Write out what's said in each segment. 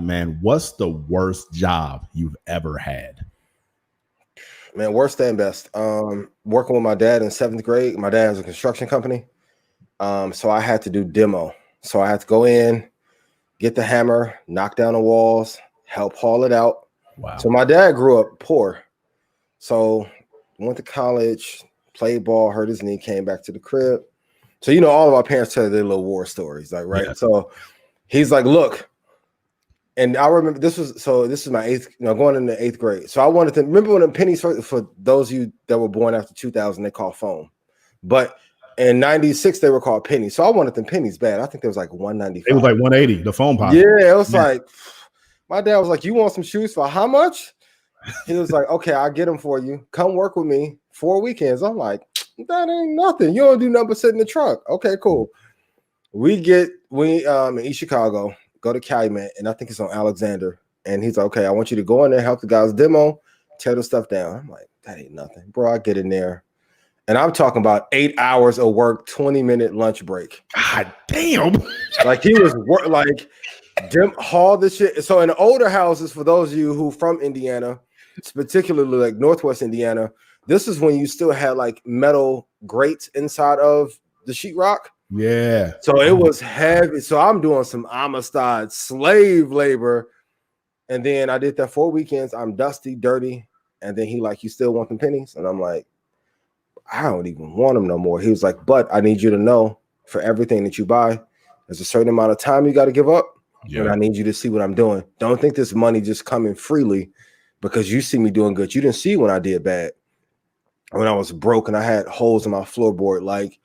man, what's the worst job you've ever had? Man, worst and best. Working with my dad in 7th grade. My dad has a construction company. So I had to do demo. So I had to go in, get the hammer, knock down the walls, help haul it out. Wow. So my dad grew up poor. So went to college, played ball, hurt his knee, came back to the crib. So, you know, all of our parents tell their little war stories, like, right? Yeah. So he's like, look, and I remember this is my 8th, going into 8th grade. So I wanted to remember when the pennies, for those of you that were born after 2000, they called phone. But in 96, they were called pennies. So I wanted them pennies bad. I think there was like 195. It was like 180, the phone pocket. Yeah, it was like, my dad was like, you want some shoes for how much? He was like, okay, I'll get them for you. Come work with me 4 weekends. I'm like, that ain't nothing. You don't do nothing but sit in the truck. Okay, cool. We in East Chicago, go to Calumet, and I think it's on Alexander. And he's like, okay, I want you to go in there, help the guys demo, tear the stuff down. I'm like, that ain't nothing. Bro, I get in there. And I'm talking about 8 hours of work, 20-minute lunch break. God damn. Like he was haul this shit. So in the older houses, for those of you who from Indiana, it's particularly like Northwest Indiana, this is when you still had like metal grates inside of the sheetrock. Yeah. So it was heavy. So I'm doing some Amistad slave labor. And then I did that 4 weekends. I'm dusty, dirty. And then he like, you still want them pennies? And I'm like, I don't even want them no more. He was like, but I need you to know for everything that you buy, there's a certain amount of time you got to give up. Yeah. And I need you to see what I'm doing. Don't think this money just coming freely because you see me doing good. You didn't see when I did bad. When I was broke and I had holes in my floorboard, like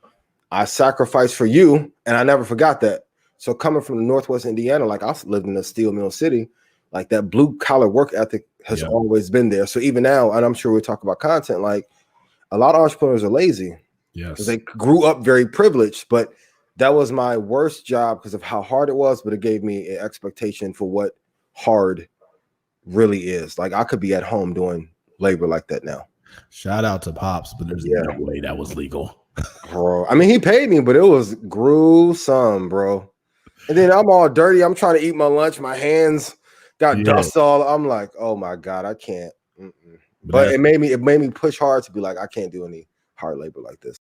I sacrificed for you, and I never forgot that. So coming from the Northwest Indiana, like I lived in a steel mill city, like that blue collar work ethic has always been there. So even now, and I'm sure we'll talk about content, like a lot of entrepreneurs are lazy. Yes. Because they grew up very privileged, but that was my worst job because of how hard it was, but it gave me an expectation for what hard really is. Like I could be at home doing labor like that now. Shout out to Pops, but there's no way that was legal. Bro, I mean, he paid me, but it was gruesome, bro. And then I'm all dirty. I'm trying to eat my lunch. My hands got dust all. I'm like, oh my God, I can't. But it made me push hard to be like, I can't do any hard labor like this.